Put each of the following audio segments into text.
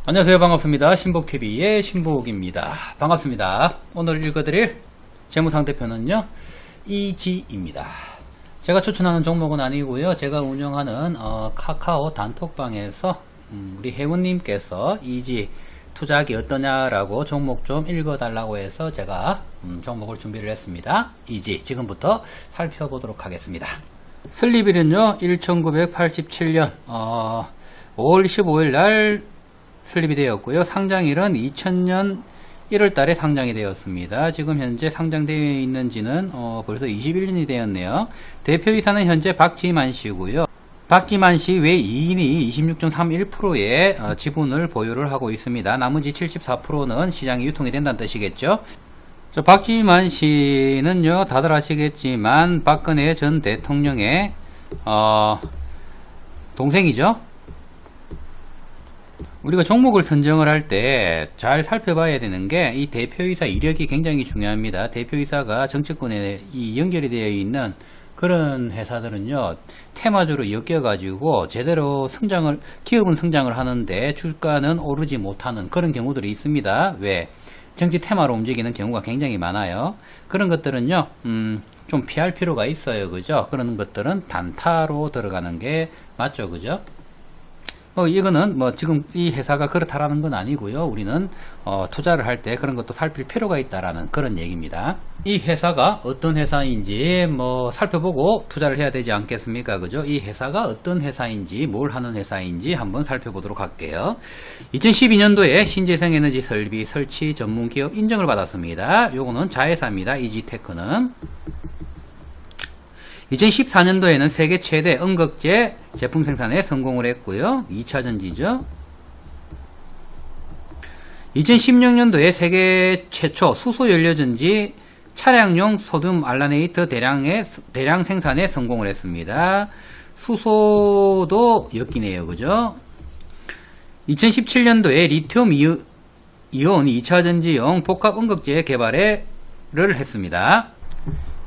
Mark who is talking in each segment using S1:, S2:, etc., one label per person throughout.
S1: 안녕하세요. 반갑습니다. 신복TV의 신복입니다. 반갑습니다. 오늘 읽어드릴 재무상태표는요, 이지입니다. 제가 추천하는 종목은 아니고요. 제가 운영하는 카카오 단톡방에서 우리 회원님께서 이지 투자하기 어떠냐라고 종목 좀 읽어달라고 해서 제가 종목을 준비를 했습니다. 이지 지금부터 살펴보도록 하겠습니다. 설립일은요 1987년 5월 15일 날 설립이 되었고요. 상장일은 2000년 1월 달에 상장이 되었습니다. 지금 현재 상장되어 있는지는 벌써 21년이 되었네요. 대표이사는 현재 박지만 씨고요. 박기만 씨 외 2인이 26.31%의 지분을 보유를 하고 있습니다. 나머지 74%는 시장에 유통이 된다는 뜻이겠죠. 박기만 씨는요, 다들 아시겠지만 박근혜 전 대통령의 동생이죠. 우리가 종목을 선정을 할 때 잘 살펴봐야 되는 게 이 대표이사 이력이 굉장히 중요합니다. 대표이사가 정치권에 연결이 되어 있는 그런 회사들은요, 테마주로 엮여가지고 제대로 기업은 성장을 하는데 주가는 오르지 못하는 그런 경우들이 있습니다. 왜? 정치 테마로 움직이는 경우가 굉장히 많아요. 그런 것들은요, 좀 피할 필요가 있어요. 그죠? 그런 것들은 단타로 들어가는 게 맞죠. 그죠? 이거는 지금 이 회사가 그렇다라는 건 아니고요. 우리는 투자를 할 때 그런 것도 살필 필요가 있다라는 그런 얘기입니다. 이 회사가 어떤 회사인지 살펴보고 투자를 해야 되지 않겠습니까? 그죠? 이 회사가 어떤 회사인지 뭘 하는 회사인지 한번 살펴보도록 할게요. 2012년도에 신재생에너지 설비 설치 전문 기업 인정을 받았습니다. 요거는 자회사입니다. 이지테크는 2014년도에는 세계 최대 음극재 제품 생산에 성공을 했고요. 2차전지죠. 2016년도에 세계 최초 수소연료전지 차량용 소듐 알라네이트 대량 생산에 성공을 했습니다. 수소도 엮이네요. 그죠? 2017년도에 리튬 이온 2차전지용 복합 음극재 개발을 했습니다.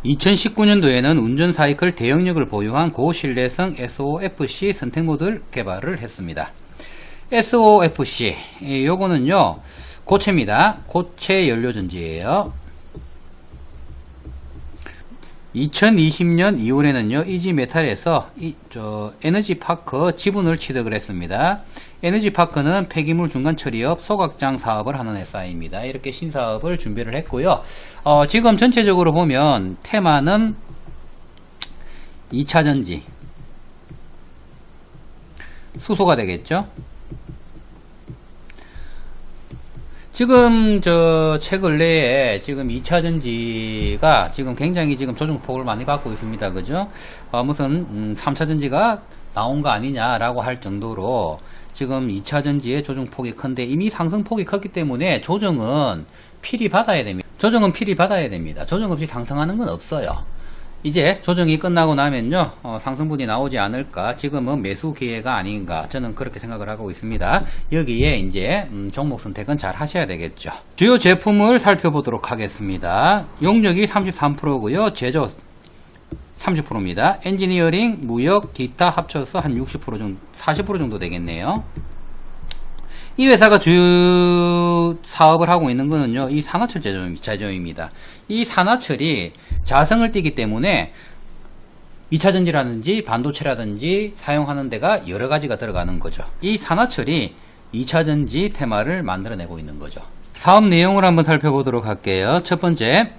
S1: 2019년도에는 운전 사이클 대역력을 보유한 고신뢰성 SOFC 선택모드를 개발을 했습니다. SOFC 요거는요 고체입니다. 고체 연료전지예요. 2020년 2월에는요 이지메탈에서 에너지파크 지분을 취득을 했습니다. 에너지파크는 폐기물 중간처리업 소각장 사업을 하는 회사입니다. 이렇게 신사업을 준비를 했고요. 지금 전체적으로 보면 테마는 2차전지 수소가 되겠죠. 지금 최 근래에 지금 2차전지가 지금 굉장히 지금 조정폭을 많이 받고 있습니다. 그죠? 무슨 3차전지가 나온 거 아니냐라고 할 정도로 지금 2차전지의 조정폭이 큰데 이미 상승폭이 컸기 때문에 조정은 필히 받아야 됩니다. 조정 없이 상승하는 건 없어요. 이제 조정이 끝나고 나면요 상승분이 나오지 않을까. 지금은 매수 기회가 아닌가 저는 그렇게 생각을 하고 있습니다. 여기에 이제 종목 선택은 잘 하셔야 되겠죠. 주요 제품을 살펴보도록 하겠습니다. 용적이 33%고요 제조 30%입니다. 엔지니어링, 무역, 기타 합쳐서 한 60% 정도, 40% 정도 되겠네요. 이 회사가 주요 사업을 하고 있는 거는요, 이 산화철 제조입니다. 이 산화철이 자성을 띠기 때문에 2차전지라든지 반도체라든지 사용하는 데가 여러 가지가 들어가는 거죠. 이 산화철이 2차전지 테마를 만들어내고 있는 거죠. 사업 내용을 한번 살펴보도록 할게요. 첫 번째,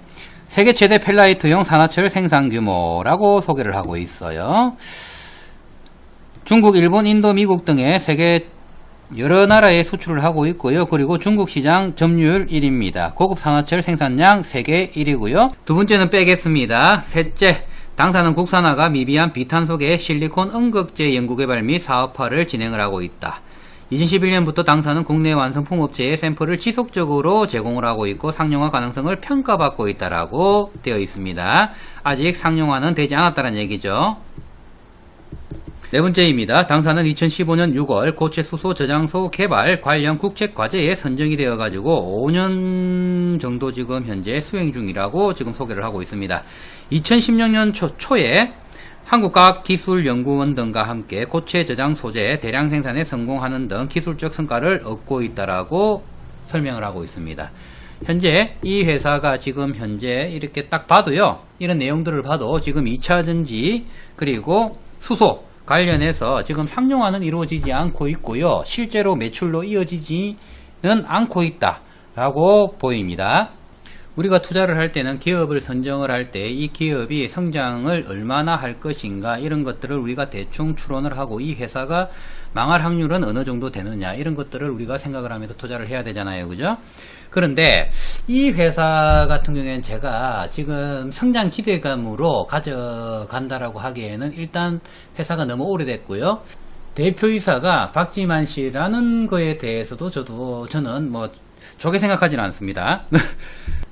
S1: 세계 최대 펠라이트용 산화철 생산 규모라고 소개를 하고 있어요. 중국, 일본, 인도, 미국 등의 세계 여러 나라에 수출을 하고 있고요. 그리고 중국 시장 점유율 1위입니다. 고급 산화철 생산량 세계 1위고요. 두 번째는 빼겠습니다. 셋째, 당사는 국산화가 미비한 비탄속의 실리콘 음극재 연구개발 및 사업화를 진행을 하고 있다. 2011년부터 당사는 국내 완성품 업체에 샘플을 지속적으로 제공을 하고 있고 상용화 가능성을 평가받고 있다라고 되어 있습니다. 아직 상용화는 되지 않았다는 얘기죠. 네 번째입니다. 당사는 2015년 6월 고체 수소 저장소 개발 관련 국책 과제에 선정이 되어 가지고 5년 정도 지금 현재 수행 중이라고 지금 소개를 하고 있습니다. 2016년 초에 한국과학기술연구원 등과 함께 고체 저장 소재 대량 생산에 성공하는 등 기술적 성과를 얻고 있다라고 설명을 하고 있습니다. 현재 이 회사가 지금 현재 이렇게 딱 봐도요, 이런 내용들을 봐도 지금 2차전지 그리고 수소 관련해서 지금 상용화는 이루어지지 않고 있고요, 실제로 매출로 이어지지는 않고 있다 라고 보입니다. 우리가 투자를 할 때는 기업을 선정을 할 때 이 기업이 성장을 얼마나 할 것인가 이런 것들을 우리가 대충 추론을 하고, 이 회사가 망할 확률은 어느 정도 되느냐 이런 것들을 우리가 생각을 하면서 투자를 해야 되잖아요, 그죠? 그런데 이 회사 같은 경우에는 제가 지금 성장 기대감으로 가져간다라고 하기에는 일단 회사가 너무 오래됐고요, 대표이사가 박지만 씨라는 거에 대해서도 저는 뭐 좋게 생각하지는 않습니다.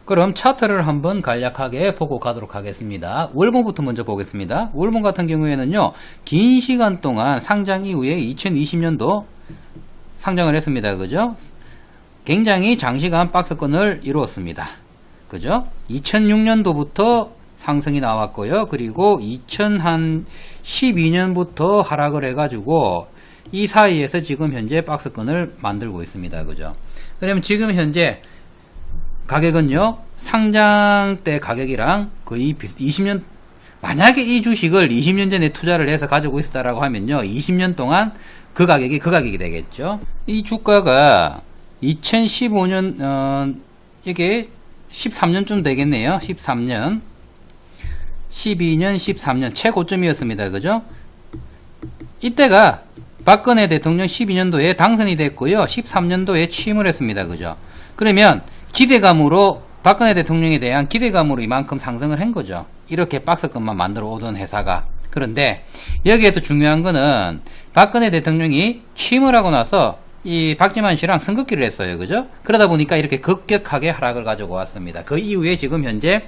S1: 그럼 차트를 한번 간략하게 보고 가도록 하겠습니다. 월봉부터 먼저 보겠습니다. 월봉 같은 경우에는요, 긴 시간 동안 상장 이후에 2020년도 상장을 했습니다. 그죠? 굉장히 장시간 박스권을 이루었습니다. 그죠? 2006년도부터 상승이 나왔고요. 그리고 2012년부터 하락을 해가지고 이 사이에서 지금 현재 박스권을 만들고 있습니다. 그죠? 그러면 지금 현재 가격은요, 상장 때 가격이랑 거의 20년, 만약에 이 주식을 20년 전에 투자를 해서 가지고 있었다라고 하면요, 20년 동안 그 가격이 되겠죠. 이 주가가 2015년, 이게 13년쯤 되겠네요. 13년, 12년, 13년 최고점이었습니다. 그죠? 이때가 박근혜 대통령 12년도에 당선이 됐고요, 13년도에 취임을 했습니다. 그죠? 그러면 기대감으로, 박근혜 대통령에 대한 기대감으로 이만큼 상승을 한 거죠. 이렇게 박스권만 만들어 오던 회사가. 그런데 여기에서 중요한 거는 박근혜 대통령이 취임을 하고 나서 이 박지만 씨랑 선긋기를 했어요. 그죠? 그러다 보니까 이렇게 급격하게 하락을 가지고 왔습니다. 그 이후에 지금 현재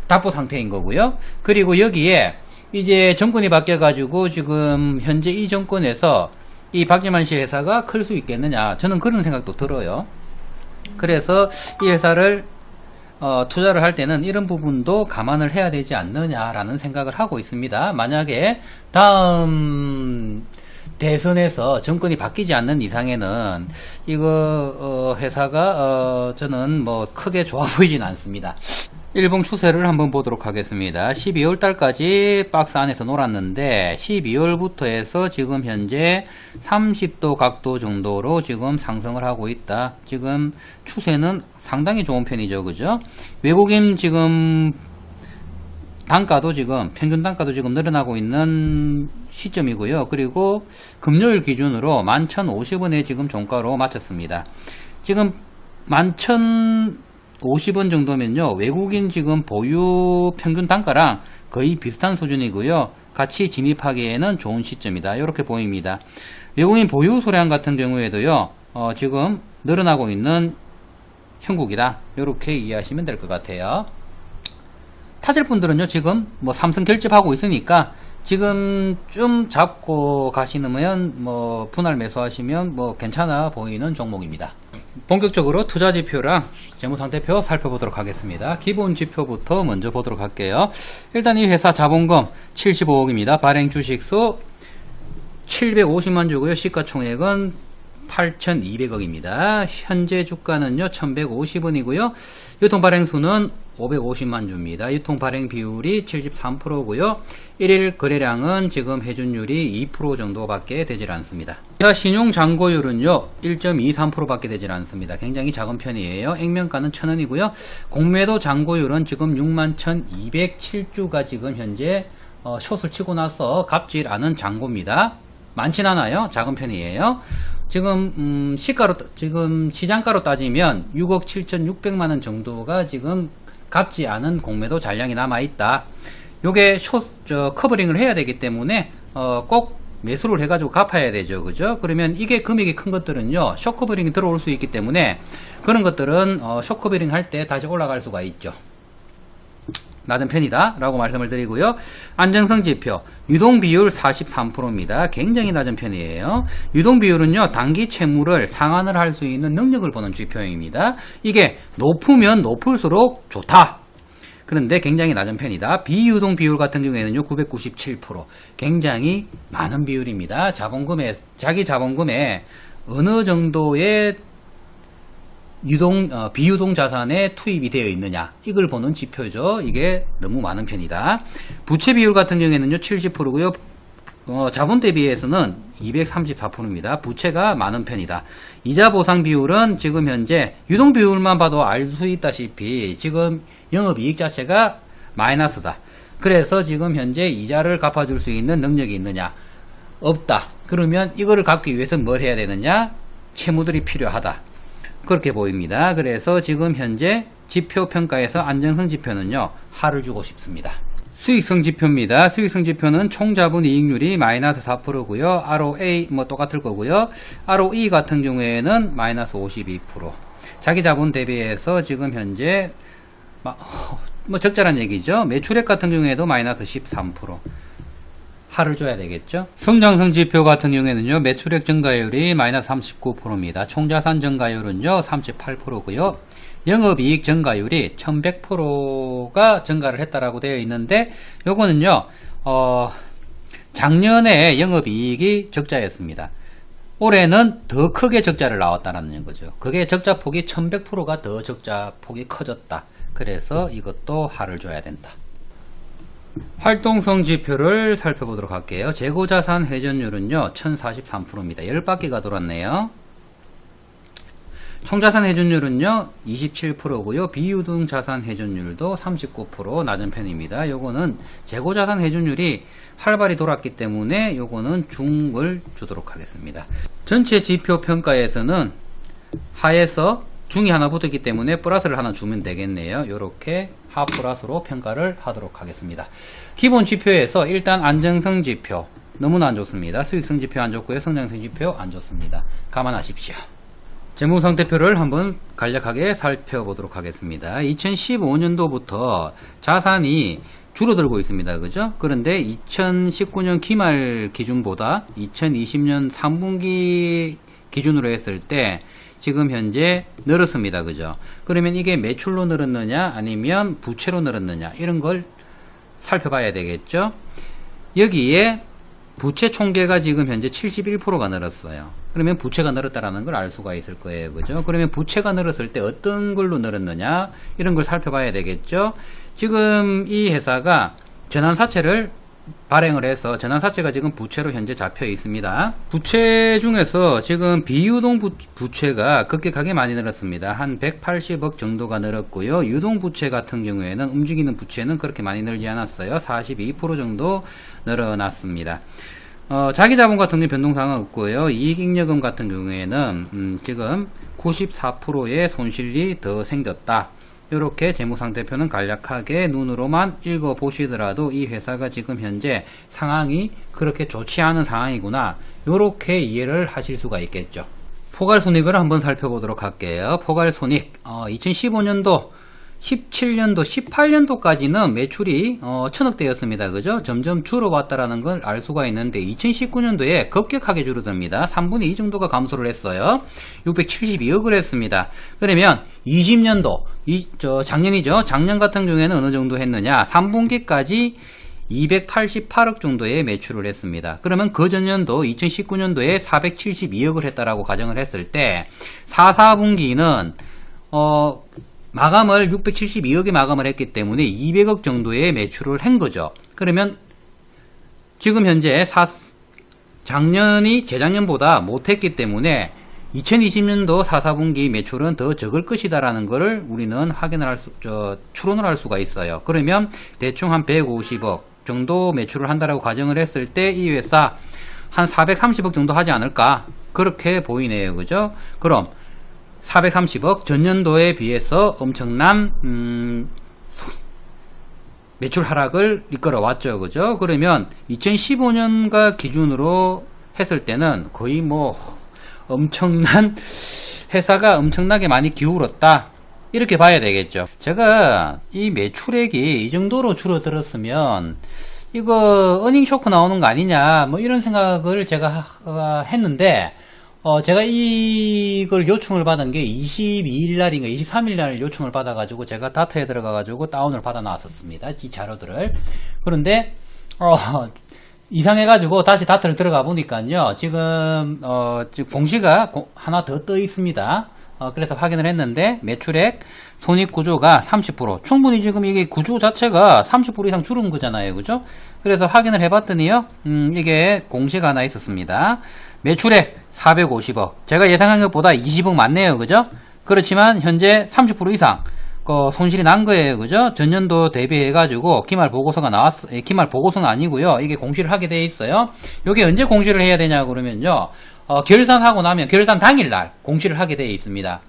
S1: 답보 상태인 거고요. 그리고 여기에 이제 정권이 바뀌어가지고 지금 현재 이 정권에서 이 박지만 씨 회사가 클 수 있겠느냐, 저는 그런 생각도 들어요. 그래서 이 회사를 투자를 할 때는 이런 부분도 감안을 해야 되지 않느냐라는 생각을 하고 있습니다. 만약에 다음 대선에서 정권이 바뀌지 않는 이상에는 이거 회사가 저는 뭐 크게 좋아 보이진 않습니다. 일봉 추세를 한번 보도록 하겠습니다. 12월 달까지 박스 안에서 놀았는데 12월부터 해서 지금 현재 30도 각도 정도로 지금 상승을 하고 있다. 지금 추세는 상당히 좋은 편이죠. 그죠? 외국인 지금 단가도 지금 평균 단가도 지금 늘어나고 있는 시점이고요. 그리고 금요일 기준으로 11,050원에 지금 종가로 마쳤습니다. 지금 11,050원 정도면요, 외국인 지금 보유 평균 단가랑 거의 비슷한 수준이고요. 같이 진입하기에는 좋은 시점이다. 이렇게 보입니다. 외국인 보유 소량 같은 경우에도요, 지금 늘어나고 있는 형국이다. 이렇게 이해하시면 될 것 같아요. 타실 분들은요, 지금 뭐 삼성 결집하고 있으니까 지금 좀 잡고 가시면 뭐 분할 매수하시면 뭐 괜찮아 보이는 종목입니다. 본격적으로 투자 지표랑 재무상태표 살펴보도록 하겠습니다. 기본 지표부터 먼저 보도록 할게요. 일단 이 회사 자본금 75억입니다. 발행 주식수 750만 주고요. 시가총액은 8,200억입니다. 현재 주가는요 1,150원이고요. 유통 발행수는 550만 주입니다. 유통 발행 비율이 73%고요. 1일 거래량은 지금 회준율이 2% 정도밖에 되질 않습니다. 신용 잔고율은요 1.23% 밖에 되질 않습니다. 굉장히 작은 편이에요. 액면가는 1,000원이고요. 공매도 잔고율은 지금 61,207주가 지금 현재 숏을 치고 나서 갚질 않은 잔고입니다. 많진 않아요. 작은 편이에요. 지금 지금 시장가로 따지면 6억 7,600만원 정도가 지금 갚지 않은 공매도 잔량이 남아있다. 요게 커버링을 해야 되기 때문에 꼭 매수를 해가지고 갚아야 되죠. 그죠? 그러면 이게 금액이 큰 것들은요 숏커버링이 들어올 수 있기 때문에 그런 것들은 숏커버링 할 때 다시 올라갈 수가 있죠. 낮은 편이다 라고 말씀을 드리고요. 안정성 지표 유동비율 43%입니다. 굉장히 낮은 편이에요. 유동비율은요 단기 채무를 상환을 할 수 있는 능력을 보는 지표입니다. 이게 높으면 높을수록 좋다. 그런데 굉장히 낮은 편이다. 비유동 비율 같은 경우에는요 997%, 굉장히 많은 비율입니다. 자기 자본금에 어느 정도의 비유동 자산에 투입이 되어 있느냐, 이걸 보는 지표죠. 이게 너무 많은 편이다. 부채 비율 같은 경우에는요 70%고요 자본 대비해서는 234%입니다. 부채가 많은 편이다. 이자 보상 비율은 지금 현재 유동 비율만 봐도 알 수 있다시피 지금 영업이익 자체가 마이너스다. 그래서 지금 현재 이자를 갚아줄 수 있는 능력이 있느냐? 없다. 그러면 이거를 갚기 위해서 뭘 해야 되느냐? 채무들이 필요하다. 그렇게 보입니다. 그래서 지금 현재 지표 평가에서 안정성 지표는요 하를 주고 싶습니다. 수익성 지표입니다. 수익성 지표는 총자본 이익률이 마이너스 4%고요. ROA 뭐 똑같을 거고요. ROE 같은 경우에는 마이너스 52%. 자기 자본 대비해서 지금 현재 뭐 적절한 얘기죠. 매출액 같은 경우에도 마이너스 13%. 하를 줘야 되겠죠. 성장성 지표 같은 경우에는요 매출액 증가율이 마이너스 39%입니다. 총자산 증가율은요 38%고요. 영업이익 증가율이 1100%가 증가를 했다라고 되어 있는데, 요거는요 작년에 영업이익이 적자였습니다. 올해는 더 크게 적자를 나왔다는 거죠. 그게 적자폭이 1100%가 더 적자폭이 커졌다. 그래서 이것도 하를 줘야 된다. 활동성 지표를 살펴보도록 할게요. 재고자산 회전율은요 1043%입니다. 10바퀴가 돌았네요. 총자산 회전율은요 27%고요. 비유동 자산 회전율도 39% 낮은 편입니다. 요거는 재고자산 회전율이 활발히 돌았기 때문에 요거는 중을 주도록 하겠습니다. 전체 지표 평가에서는 하에서 중이 하나 붙었기 때문에 플러스를 하나 주면 되겠네요. 요렇게 하 플러스로 평가를 하도록 하겠습니다. 기본 지표에서 일단 안정성 지표 너무나 안 좋습니다. 수익성 지표 안 좋고요. 성장성 지표 안 좋습니다. 감안하십시오. 재무상태표를 한번 간략하게 살펴보도록 하겠습니다. 2015년도부터 자산이 줄어들고 있습니다. 그죠? 그런데 2019년 기말 기준보다 2020년 3분기 기준으로 했을 때 지금 현재 늘었습니다. 그죠? 그러면 이게 매출로 늘었느냐 아니면 부채로 늘었느냐, 이런 걸 살펴봐야 되겠죠? 여기에 부채 총계가 지금 현재 71%가 늘었어요. 그러면 부채가 늘었다라는 걸 알 수가 있을 거예요. 그죠? 그러면 부채가 늘었을 때 어떤 걸로 늘었느냐, 이런 걸 살펴봐야 되겠죠? 지금 이 회사가 전환사채를 발행을 해서 전환사채가 지금 부채로 현재 잡혀 있습니다. 부채 중에서 지금 비유동 부채가 급격하게 많이 늘었습니다. 한 180억 정도가 늘었고요. 유동 부채 같은 경우에는 움직이는 부채는 그렇게 많이 늘지 않았어요. 42% 정도 늘어났습니다. 자기자본 같은 경우 변동사항은 없고요. 이익잉여금 같은 경우에는 지금 94%의 손실이 더 생겼다. 이렇게 재무상태표는 간략하게 눈으로만 읽어보시더라도 이 회사가 지금 현재 상황이 그렇게 좋지 않은 상황이구나, 이렇게 이해를 하실 수가 있겠죠. 포괄손익을 한번 살펴보도록 할게요. 포괄손익 2015년도 17년도 18년도까지는 매출이 1000억대였습니다. 그죠? 점점 줄어왔다라는 걸 알 수가 있는데 2019년도에 급격하게 줄어듭니다. 3분의 2 정도가 감소를 했어요. 672억을 했습니다. 그러면 20년도 작년이죠. 작년 같은 경우에는 어느 정도 했느냐? 3분기까지 288억 정도의 매출을 했습니다. 그러면 그 전년도 2019년도에 472억을 했다라고 가정을 했을 때 4분기는 마감을 672억에 마감을 했기 때문에 200억 정도의 매출을 한 거죠. 그러면 지금 현재 작년이 재작년보다 못했기 때문에 2020년도 4분기 매출은 더 적을 것이다라는 것을 우리는 추론을 할 수가 있어요. 그러면 대충 한 150억 정도 매출을 한다라고 가정을 했을 때 이 회사 한 430억 정도 하지 않을까, 그렇게 보이네요. 그죠? 그럼 430억 전년도에 비해서 엄청난 매출 하락을 이끌어 왔죠. 그죠? 그러면 2015년과 기준으로 했을 때는 거의 엄청난 회사가 엄청나게 많이 기울었다, 이렇게 봐야 되겠죠. 제가 이 매출액이 이 정도로 줄어들었으면 이거 어닝 쇼크 나오는 거 아니냐, 이런 생각을 제가 했는데 제가 이걸 요청을 받은 게 22일 날인가 23일 날 요청을 받아가지고 제가 다트에 들어가가지고 다운을 받아 놨었습니다. 이 자료들을. 그런데, 이상해가지고 다시 다트를 들어가 보니까요. 지금 공시가 하나 더 떠 있습니다. 그래서 확인을 했는데 매출액 손익구조가 30% 충분히 지금 이게 구조 자체가 30% 이상 줄은 거잖아요. 그죠? 그래서 확인을 해봤더니요. 이게 공시가 하나 있었습니다. 매출액 450억. 제가 예상한 것보다 20억 많네요. 그죠? 그렇지만 현재 30% 이상 손실이 난 거예요. 그죠? 전년도 대비해가지고 기말 보고서가 기말 보고서는 아니고요. 이게 공시를 하게 돼 있어요. 이게 언제 공시를 해야 되냐 그러면요. 결산하고 나면 결산 당일날 공시를 하게 돼 있습니다.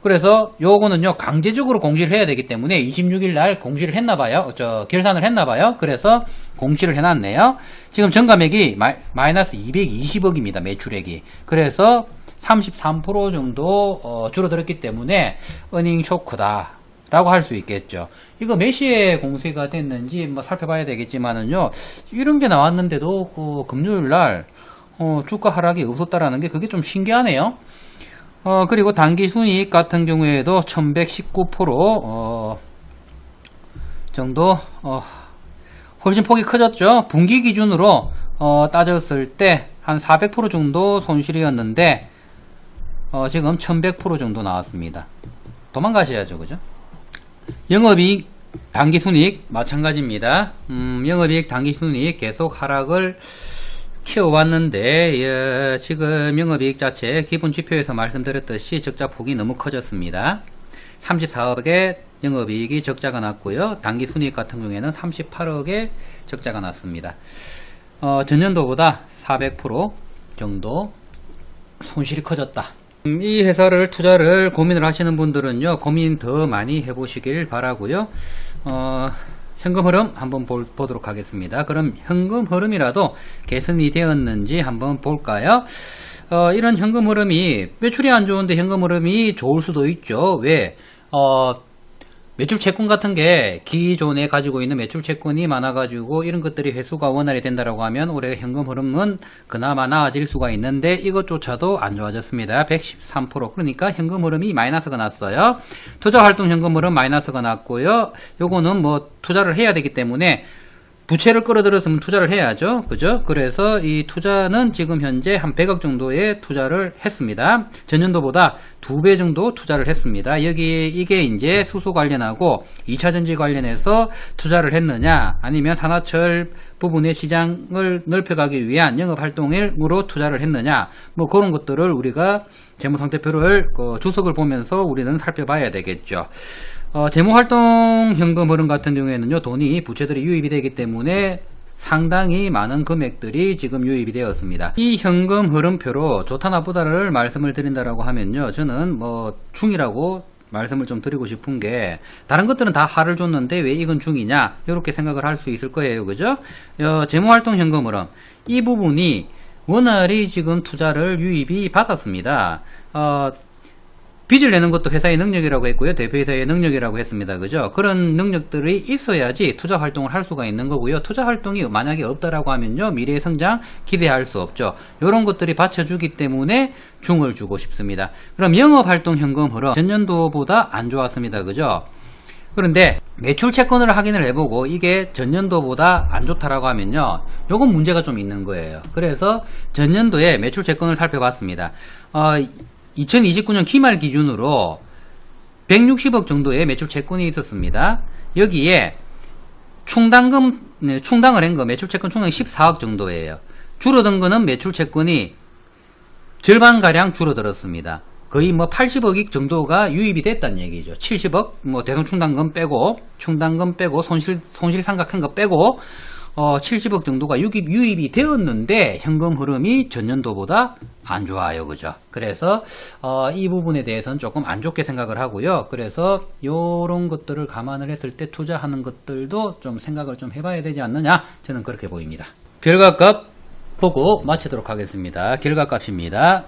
S1: 그래서 요거는요 강제적으로 공시를 해야 되기 때문에 26일날 공시를 했나봐요. 결산을 했나봐요. 그래서 공시를 해놨네요. 지금 전감액이 마이너스 220억입니다. 매출액이. 그래서 33% 정도 줄어들었기 때문에 어닝 쇼크다 라고 할 수 있겠죠. 이거 몇 시에 공시가 됐는지 뭐 살펴봐야 되겠지만은요 이런 게 나왔는데도 금요일날 주가 하락이 없었다라는 게 그게 좀 신기하네요. 그리고 단기 순이익 같은 경우에도 1119% 정도 훨씬 폭이 커졌죠. 분기 기준으로 따졌을 때 한 400% 정도 손실이었는데 지금 1100% 정도 나왔습니다. 도망가셔야죠. 그죠? 영업이익 단기 순이익 마찬가지입니다. 영업이익 단기 순이익 계속 하락을 키워왔는데 지금 영업이익 자체 기본 지표에서 말씀드렸듯이 적자 폭이 너무 커졌습니다. 34억의 영업이익이 적자가 났고요. 단기 순이익 같은 경우에는 38억의 적자가 났습니다. 전년도보다 400% 정도 손실이 커졌다. 이 회사를 투자를 고민을 하시는 분들은요 고민 더 많이 해보시길 바라고요. 현금 흐름 한번 보도록 하겠습니다. 그럼 현금 흐름이라도 개선이 되었는지 한번 볼까요? 이런 현금 흐름이 매출이 안 좋은데 현금 흐름이 좋을 수도 있죠. 왜? 매출 채권 같은 게 기존에 가지고 있는 매출 채권이 많아가지고 이런 것들이 회수가 원활히 된다라고 하면 올해 현금 흐름은 그나마 나아질 수가 있는데 이것조차도 안 좋아졌습니다. 113%. 그러니까 현금 흐름이 마이너스가 났어요. 투자활동 현금 흐름 마이너스가 났고요. 요거는 뭐 투자를 해야 되기 때문에 부채를 끌어들였으면 투자를 해야죠. 그죠? 그래서 이 투자는 지금 현재 한 100억 정도의 투자를 했습니다. 전년도보다 2배 정도 투자를 했습니다. 이게 이제 수소 관련하고 2차전지 관련해서 투자를 했느냐, 아니면 산화철 부분의 시장을 넓혀가기 위한 영업활동으로 투자를 했느냐, 뭐 그런 것들을 우리가 재무상태표를 주석을 보면서 우리는 살펴봐야 되겠죠. 재무활동 현금 흐름 같은 경우에는요, 돈이 부채들이 유입이 되기 때문에 상당히 많은 금액들이 지금 유입이 되었습니다. 이 현금 흐름표로 좋다 나쁘다를 말씀을 드린다라고 하면요, 저는 뭐 중이라고 말씀을 좀 드리고 싶은 게, 다른 것들은 다 하를 줬는데 왜 이건 중이냐, 이렇게 생각을 할 수 있을 거예요. 그죠? 재무활동 현금 흐름, 이 부분이 원활히 지금 투자를 유입이 받았습니다. 빚을 내는 것도 회사의 능력이라고 했고요. 대표이사의 능력이라고 했습니다. 그죠? 그런 능력들이 있어야지 투자 활동을 할 수가 있는 거고요. 투자 활동이 만약에 없다라고 하면요, 미래의 성장 기대할 수 없죠. 이런 것들이 받쳐주기 때문에 중을 주고 싶습니다. 그럼 영업활동 현금 흐름, 전년도보다 안 좋았습니다. 그죠? 그런데 매출 채권을 확인을 해보고 이게 전년도보다 안 좋다라고 하면요, 요건 문제가 좀 있는 거예요. 그래서 전년도에 매출 채권을 살펴봤습니다. 2029년 기말 기준으로 160억 정도의 매출 채권이 있었습니다. 여기에 충당을 한 거, 매출 채권 충당이 14억 정도예요. 줄어든 거는 매출 채권이 절반가량 줄어들었습니다. 거의 뭐 80억 정도가 유입이 됐다는 얘기죠. 70억, 뭐 대손 충당금 빼고 손실 상각한 거 빼고 70억 정도가 유입이 되었는데 현금 흐름이 전년도보다 안 좋아요. 그죠? 그래서 이 부분에 대해서는 조금 안 좋게 생각을 하고요. 그래서 요런 것들을 감안을 했을 때 투자하는 것들도 좀 생각을 좀 해봐야 되지 않느냐, 저는 그렇게 보입니다. 결과값 보고 마치도록 하겠습니다. 결과값입니다.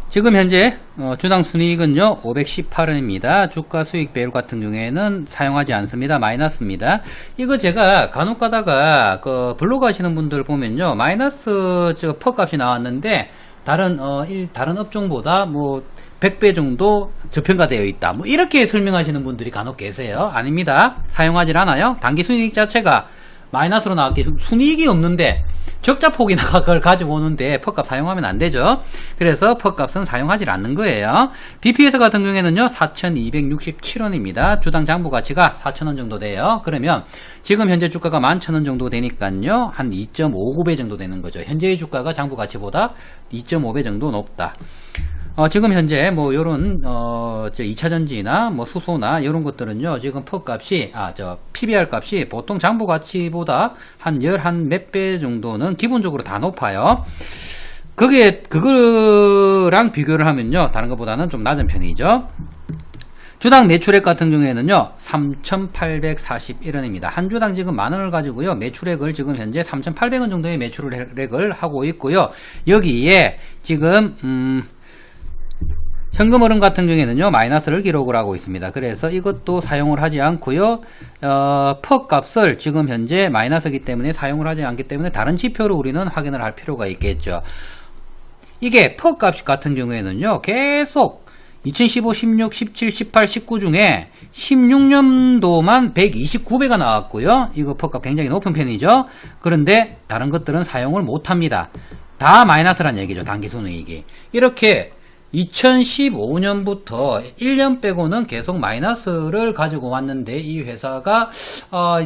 S1: 지금 현재 주당 순이익은요 518원입니다. 주가 수익 배율 같은 경우에는 사용하지 않습니다. 마이너스입니다. 이거 제가 간혹 가다가 블로그 하시는 분들 보면요, 마이너스 퍼 값이 나왔는데 다른 업종보다 뭐 100배 정도 저평가되어 있다. 뭐 이렇게 설명하시는 분들이 간혹 계세요. 아닙니다. 사용하질 않아요. 단기 순이익 자체가 마이너스로 나왔기 순이익이 없는데 적자 폭이나 그걸 가지고 오는데 퍽값 사용하면 안 되죠. 그래서 퍽값은 사용하지 않는 거예요. BPS 같은 경우에는요 4,267원입니다. 주당 장부 가치가 4,000원 정도 돼요. 그러면 지금 현재 주가가 11,000원 정도 되니까요 한 2.59배 정도 되는 거죠. 현재의 주가가 장부 가치보다 2.5배 정도 높다. 지금 현재 뭐 요런 2차전지나 뭐 수소나 이런 것들은요 지금 퍽값이 PBR 값이 보통 장부 가치보다 한 11 몇 배 정도는 기본적으로 다 높아요. 그거랑 비교를 하면요 다른 것보다는 좀 낮은 편이죠. 주당 매출액 같은 경우에는요 3,841원입니다. 한 주당 지금 만원을 가지고요 매출액을 지금 현재 3,800원 정도의 매출액을 하고 있고요. 여기에 지금 현금 흐름 같은 경우에는요 마이너스를 기록을 하고 있습니다. 그래서 이것도 사용을 하지 않고요 퍽 값을 지금 현재 마이너스이기 때문에 사용을 하지 않기 때문에 다른 지표로 우리는 확인을 할 필요가 있겠죠. 이게 퍽 값 같은 경우에는요 계속 2015, 16, 17, 18, 19 중에 16년도만 129배가 나왔고요. 이거 퍽 값 굉장히 높은 편이죠. 그런데 다른 것들은 사용을 못합니다. 다 마이너스란 얘기죠. 단기순이익이. 이렇게 2015년부터 1년 빼고는 계속 마이너스를 가지고 왔는데 이 회사가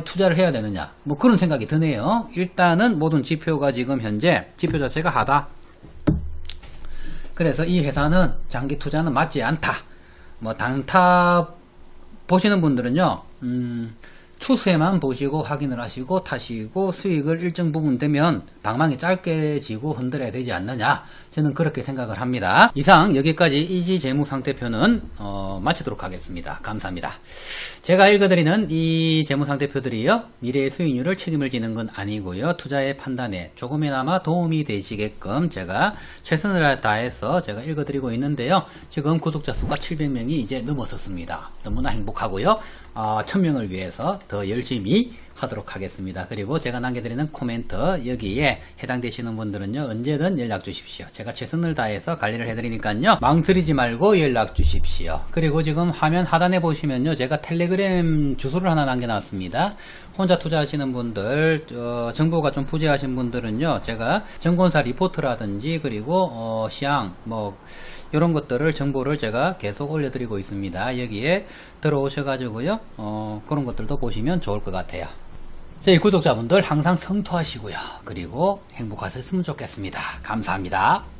S1: 투자를 해야 되느냐 뭐 그런 생각이 드네요. 일단은 모든 지표가 지금 현재 지표 자체가 하다. 그래서 이 회사는 장기 투자는 맞지 않다. 뭐 단타 보시는 분들은요 추세만 보시고 확인을 하시고 타시고 수익을 일정 부분 되면 방망이 짧게 지고 흔들어야 되지 않느냐 저는 그렇게 생각을 합니다. 이상 여기까지 이지재무상태표는 마치도록 하겠습니다. 감사합니다. 제가 읽어드리는 이 재무상태표들이요 미래의 수익률을 책임을 지는 건 아니고요 투자의 판단에 조금이나마 도움이 되시게끔 제가 최선을 다해서 제가 읽어드리고 있는데요 지금 구독자 수가 700명이 이제 넘었었습니다. 너무나 행복하고요 1000명을 위해서 더 열심히 하도록 하겠습니다. 그리고 제가 남겨드리는 코멘트 여기에 해당되시는 분들은요 언제든 연락 주십시오. 제가 최선을 다해서 관리를 해드리니까요 망설이지 말고 연락 주십시오. 그리고 지금 화면 하단에 보시면요 제가 텔레그램 주소를 하나 남겨놨습니다. 혼자 투자하시는 분들 정보가 좀 부재하신 분들은요 제가 정권사 리포트라든지 그리고 시황 뭐 이런 것들을 정보를 제가 계속 올려드리고 있습니다. 여기에 들어오셔가지고요 그런 것들도 보시면 좋을 것 같아요. 저희 구독자분들 항상 성토하시고요. 그리고 행복하셨으면 좋겠습니다. 감사합니다.